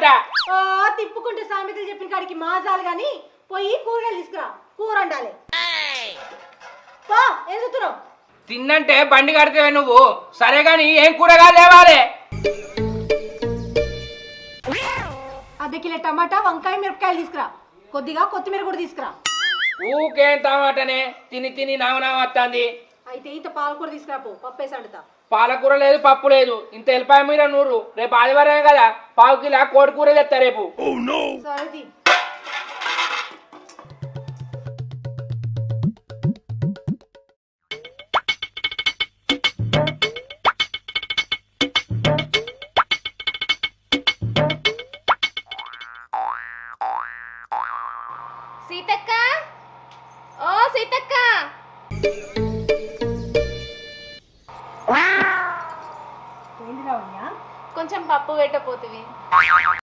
తిప్పుకుంటాట. తిప్పుకుంటే సామెతలు చెప్పిన కాడికి మాజాలు గాని పోయి కూరగాయలు తీసుకురా, కూర వండాలి. పో, ఏం చూస్తున్నావు? తిన్నంటే బండి కడితేవే నువ్వు. సరే గాని ఏం కూరగాయలు తేవాలి? అర్ధ కిలో టమాటా, వంకాయ, మిరపకాయలు తీసుకురా. కొద్దిగా కొత్తిమీర కూడా తీసుకురా. ఊకేం టమాటనే తిని తిని నామనామ వస్తుంది. అయితే ఇంత పాలకూర తీసుకురా, పో, పప్పు వేసి వండుతా. పాలకూర లేదు, పప్పు లేదు, ఇంత ఎల్లిపాయ మీద 100. రేపు ఆదివారమే కదా, పావు కిలో కోడి కూర తెస్తా రేపు. సరే. సీతక్క, ఓ సీతక్క, కొంచెం పప్పు పెట్టపోతుంది.